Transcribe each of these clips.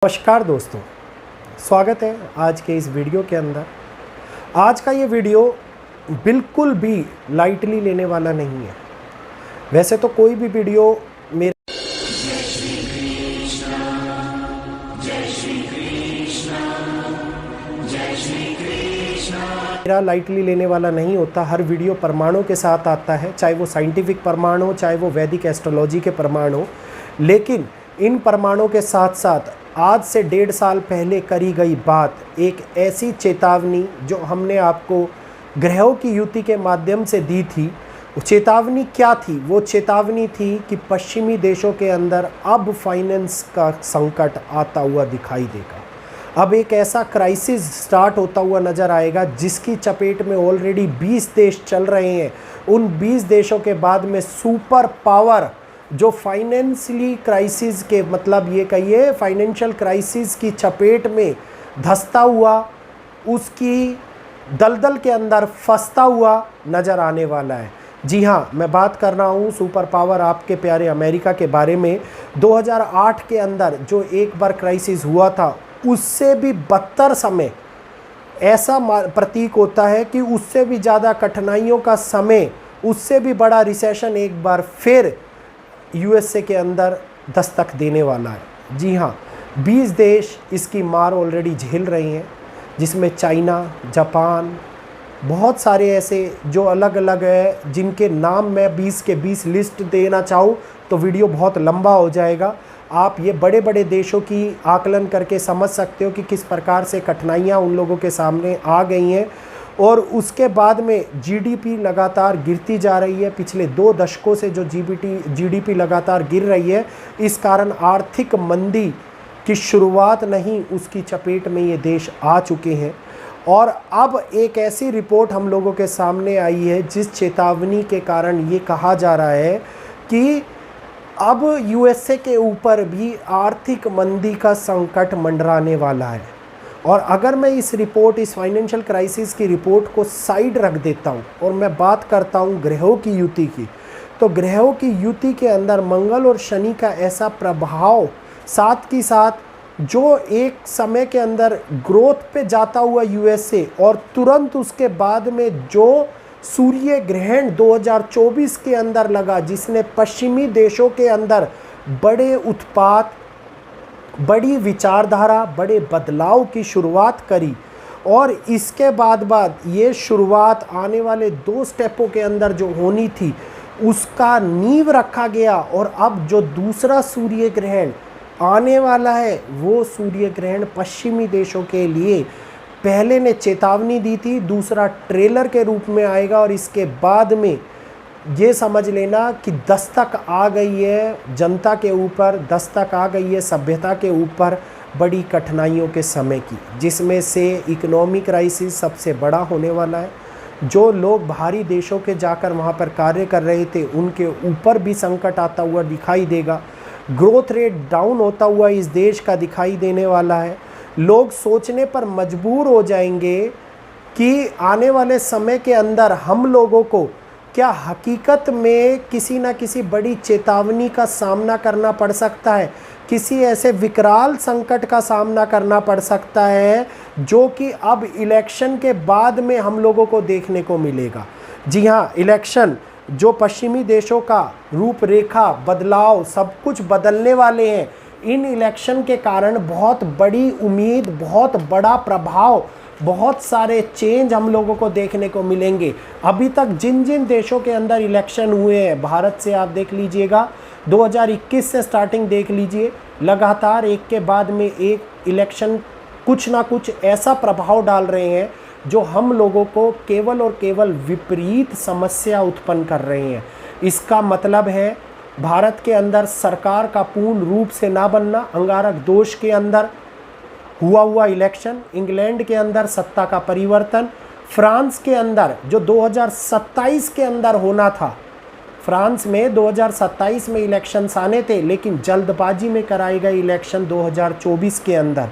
नमस्कार दोस्तों, स्वागत है आज के इस वीडियो के अंदर। आज का ये वीडियो बिल्कुल भी लाइटली लेने वाला नहीं है। वैसे तो कोई भी वीडियो मेरा लाइटली लेने वाला नहीं होता। हर वीडियो प्रमाणों के साथ आता है, चाहे वो साइंटिफिक प्रमाण हो, चाहे वो वैदिक एस्ट्रोलॉजी के प्रमाण हो। लेकिन इन प्रमाणों के साथ साथ आज से 1.5 साल पहले करी गई बात, एक ऐसी चेतावनी जो हमने आपको ग्रहों की युति के माध्यम से दी थी, वो चेतावनी क्या थी? वो चेतावनी थी कि पश्चिमी देशों के अंदर अब फाइनेंस का संकट आता हुआ दिखाई देगा। अब एक ऐसा क्राइसिस स्टार्ट होता हुआ नज़र आएगा जिसकी चपेट में ऑलरेडी 20 देश चल रहे हैं। उन 20 देशों के बाद में सुपर पावर जो फाइनेंशियली क्राइसिस के मतलब ये कहिए फाइनेंशियल क्राइसिस की चपेट में धंसता हुआ, उसकी दलदल के अंदर फंसता हुआ नज़र आने वाला है। जी हाँ, मैं बात कर रहा हूँ सुपर पावर आपके प्यारे अमेरिका के बारे में। 2008 के अंदर जो एक बार क्राइसिस हुआ था, उससे भी बदतर समय ऐसा प्रतीक होता है कि उससे भी ज़्यादा कठिनाइयों का समय, उससे भी बड़ा रिसेशन एक बार फिर यूएसए के अंदर दस्तक देने वाला है। जी हाँ, 20 देश इसकी मार ऑलरेडी झेल रहे हैं, जिसमें चाइना, जापान, बहुत सारे ऐसे जो अलग अलग है, जिनके नाम मैं 20 के 20 लिस्ट देना चाहूँ तो वीडियो बहुत लंबा हो जाएगा। आप ये बड़े बड़े देशों की आकलन करके समझ सकते हो कि किस प्रकार से कठिनाइयाँ उन लोगों के सामने आ गई हैं। और उसके बाद में जीडीपी लगातार गिरती जा रही है। पिछले 2 दशकों से जो जीडीपी लगातार गिर रही है, इस कारण आर्थिक मंदी की शुरुआत नहीं, उसकी चपेट में ये देश आ चुके हैं। और अब एक ऐसी रिपोर्ट हम लोगों के सामने आई है जिस चेतावनी के कारण ये कहा जा रहा है कि अब यूएसए के ऊपर भी आर्थिक मंदी का संकट मंडराने वाला है। और अगर मैं इस फाइनेंशियल क्राइसिस की रिपोर्ट को साइड रख देता हूँ और मैं बात करता हूँ ग्रहों की युति की, तो ग्रहों की युति के अंदर मंगल और शनि का ऐसा प्रभाव, साथ ही साथ जो एक समय के अंदर ग्रोथ पे जाता हुआ यूएसए, और तुरंत उसके बाद में जो सूर्य ग्रहण 2024 के अंदर लगा, जिसने पश्चिमी देशों के अंदर बड़े उत्पात, बड़ी विचारधारा, बड़े बदलाव की शुरुआत करी। और इसके बाद ये शुरुआत आने वाले 2 स्टेपों के अंदर जो होनी थी, उसका नींव रखा गया। और अब जो दूसरा सूर्य ग्रहण आने वाला है, वो सूर्य ग्रहण पश्चिमी देशों के लिए पहले ने चेतावनी दी थी, दूसरा ट्रेलर के रूप में आएगा। और इसके बाद में ये समझ लेना कि दस्तक आ गई है जनता के ऊपर, दस्तक आ गई है सभ्यता के ऊपर बड़ी कठिनाइयों के समय की, जिसमें से इकोनॉमिक क्राइसिस सबसे बड़ा होने वाला है। जो लोग बाहरी देशों के जाकर वहाँ पर कार्य कर रहे थे, उनके ऊपर भी संकट आता हुआ दिखाई देगा। ग्रोथ रेट डाउन होता हुआ इस देश का दिखाई देने वाला है। लोग सोचने पर मजबूर हो जाएंगे कि आने वाले समय के अंदर हम लोगों को क्या हकीकत में किसी न किसी बड़ी चेतावनी का सामना करना पड़ सकता है, किसी ऐसे विकराल संकट का सामना करना पड़ सकता है जो कि अब इलेक्शन के बाद में हम लोगों को देखने को मिलेगा। जी हाँ, इलेक्शन जो पश्चिमी देशों का रूपरेखा, बदलाव, सब कुछ बदलने वाले हैं। इन इलेक्शन के कारण बहुत बड़ी उम्मीद, बहुत बड़ा प्रभाव, बहुत सारे चेंज हम लोगों को देखने को मिलेंगे। अभी तक जिन जिन देशों के अंदर इलेक्शन हुए हैं, भारत से आप देख लीजिएगा, 2021 से स्टार्टिंग देख लीजिए, लगातार एक के बाद में एक इलेक्शन कुछ ना कुछ ऐसा प्रभाव डाल रहे हैं जो हम लोगों को केवल और केवल विपरीत समस्या उत्पन्न कर रहे हैं। इसका मतलब है भारत के अंदर सरकार का पूर्ण रूप से ना बनना, अंगारक दोष के अंदर हुआ इलेक्शन, इंग्लैंड के अंदर सत्ता का परिवर्तन, फ्रांस के अंदर जो 2027 के अंदर होना था, फ्रांस में 2027 में इलेक्शंस आने थे, लेकिन जल्दबाजी में कराए गए इलेक्शन 2024 के अंदर।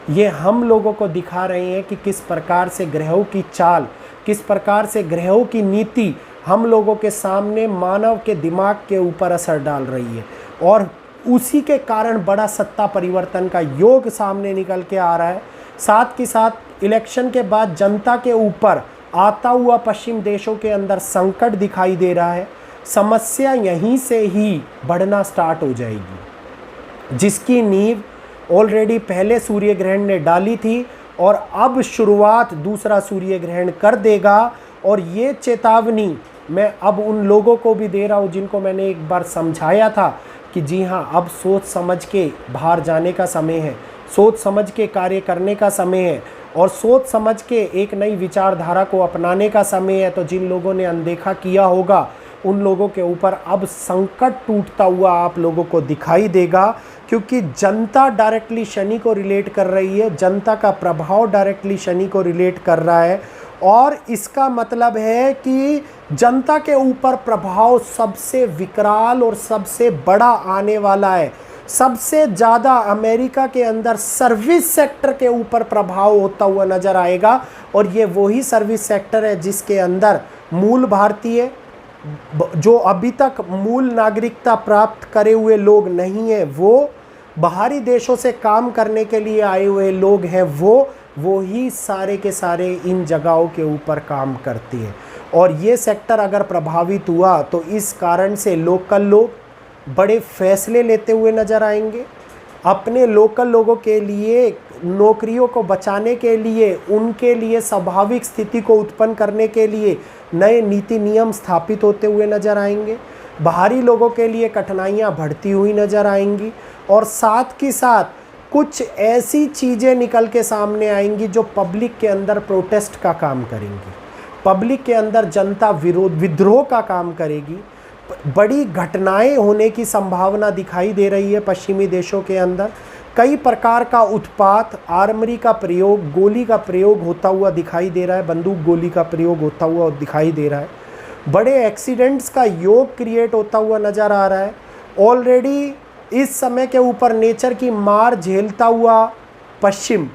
ये हम लोगों को दिखा रहे हैं कि किस प्रकार से ग्रहों की चाल, किस प्रकार से ग्रहों की नीति हम लोगों के सामने मानव के दिमाग के ऊपर असर डाल रही है। और उसी के कारण बड़ा सत्ता परिवर्तन का योग सामने निकल के आ रहा है। साथ ही साथ इलेक्शन के बाद जनता के ऊपर आता हुआ पश्चिम देशों के अंदर संकट दिखाई दे रहा है। समस्या यहीं से ही बढ़ना स्टार्ट हो जाएगी, जिसकी नींव ऑलरेडी पहले सूर्य ग्रहण ने डाली थी और अब शुरुआत दूसरा सूर्य ग्रहण कर देगा। और ये चेतावनी मैं अब उन लोगों को भी दे रहा हूँ जिनको मैंने एक बार समझाया था कि जी हाँ, अब सोच समझ के बाहर जाने का समय है, सोच समझ के कार्य करने का समय है और सोच समझ के एक नई विचारधारा को अपनाने का समय है। तो जिन लोगों ने अनदेखा किया होगा उन लोगों के ऊपर अब संकट टूटता हुआ आप लोगों को दिखाई देगा, क्योंकि जनता डायरेक्टली शनि को रिलेट कर रही है, जनता का प्रभाव डायरेक्टली शनि को रिलेट कर रहा है। और इसका मतलब है कि जनता के ऊपर प्रभाव सबसे विकराल और सबसे बड़ा आने वाला है। सबसे ज़्यादा अमेरिका के अंदर सर्विस सेक्टर के ऊपर प्रभाव होता हुआ नज़र आएगा। और ये वही सर्विस सेक्टर है जिसके अंदर मूल भारतीय, जो अभी तक मूल नागरिकता प्राप्त करे हुए लोग नहीं हैं, वो बाहरी देशों से काम करने के लिए आए हुए लोग हैं, वो ही सारे के सारे इन जगहों के ऊपर काम करते हैं। और ये सेक्टर अगर प्रभावित हुआ तो इस कारण से लोकल लोग बड़े फैसले लेते हुए नज़र आएंगे। अपने लोकल लोगों के लिए, नौकरियों को बचाने के लिए, उनके लिए स्वाभाविक स्थिति को उत्पन्न करने के लिए नए नीति नियम स्थापित होते हुए नज़र आएंगे। बाहरी लोगों के लिए कठिनाइयाँ बढ़ती हुई नज़र आएंगी और साथ ही साथ कुछ ऐसी चीज़ें निकल के सामने आएंगी जो पब्लिक के अंदर प्रोटेस्ट का काम करेंगी, पब्लिक के अंदर जनता विद्रोह का काम करेगी। बड़ी घटनाएं होने की संभावना दिखाई दे रही है पश्चिमी देशों के अंदर। कई प्रकार का उत्पात, आर्मरी का प्रयोग, गोली का प्रयोग होता हुआ दिखाई दे रहा है, बंदूक गोली का प्रयोग होता हुआ दिखाई दे रहा है। बड़े एक्सीडेंट्स का योग क्रिएट होता हुआ नज़र आ रहा है। ऑलरेडी इस समय के ऊपर नेचर की मार झेलता हुआ पश्चिम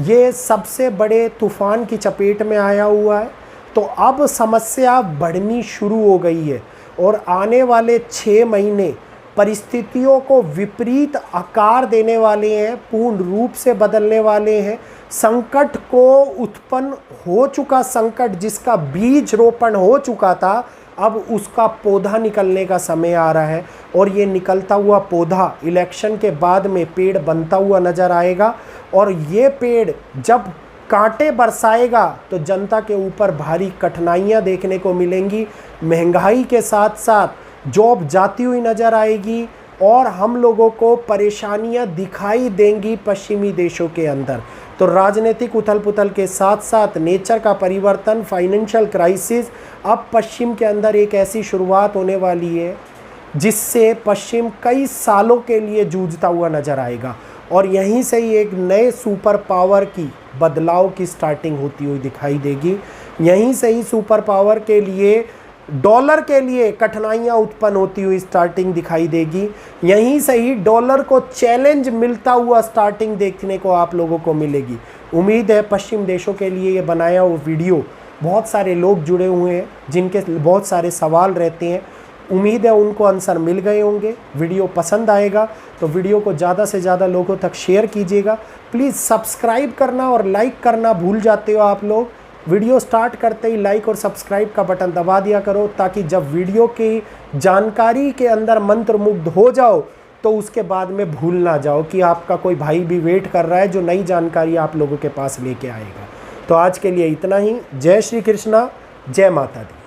ये सबसे बड़े तूफान की चपेट में आया हुआ है। तो अब समस्या बढ़नी शुरू हो गई है और आने वाले 6 महीने परिस्थितियों को विपरीत आकार देने वाले हैं, पूर्ण रूप से बदलने वाले हैं। संकट को उत्पन्न हो चुका संकट, जिसका बीज रोपण हो चुका था, अब उसका पौधा निकलने का समय आ रहा है। और ये निकलता हुआ पौधा इलेक्शन के बाद में पेड़ बनता हुआ नज़र आएगा। और ये पेड़ जब कांटे बरसाएगा तो जनता के ऊपर भारी कठिनाइयाँ देखने को मिलेंगी। महंगाई के साथ साथ जॉब जाती हुई नज़र आएगी और हम लोगों को परेशानियाँ दिखाई देंगी पश्चिमी देशों के अंदर। तो राजनीतिक उथल पुथल के साथ साथ नेचर का परिवर्तन, फाइनेंशियल क्राइसिस, अब पश्चिम के अंदर एक ऐसी शुरुआत होने वाली है जिससे पश्चिम कई सालों के लिए जूझता हुआ नज़र आएगा। और यहीं से ही एक नए सुपर पावर की बदलाव की स्टार्टिंग होती हुई दिखाई देगी। यहीं से ही सुपर पावर के लिए, डॉलर के लिए कठिनाइयाँ उत्पन्न होती हुई स्टार्टिंग दिखाई देगी। यहीं से ही डॉलर को चैलेंज मिलता हुआ स्टार्टिंग देखने को आप लोगों को मिलेगी। उम्मीद है पश्चिम देशों के लिए ये बनाया हुआ वीडियो, बहुत सारे लोग जुड़े हुए हैं जिनके बहुत सारे सवाल रहते हैं, उम्मीद है उनको आंसर मिल गए होंगे। वीडियो पसंद आएगा तो वीडियो को ज़्यादा से ज़्यादा लोगों तक शेयर कीजिएगा। प्लीज़ सब्सक्राइब करना और लाइक करना भूल जाते हो आप लोग। वीडियो स्टार्ट करते ही लाइक और सब्सक्राइब का बटन दबा दिया करो, ताकि जब वीडियो की जानकारी के अंदर मंत्रमुग्ध हो जाओ तो उसके बाद में भूल ना जाओ कि आपका कोई भाई भी वेट कर रहा है जो नई जानकारी आप लोगों के पास लेके आएगा। तो आज के लिए इतना ही। जय श्री कृष्णा, जय माता दी।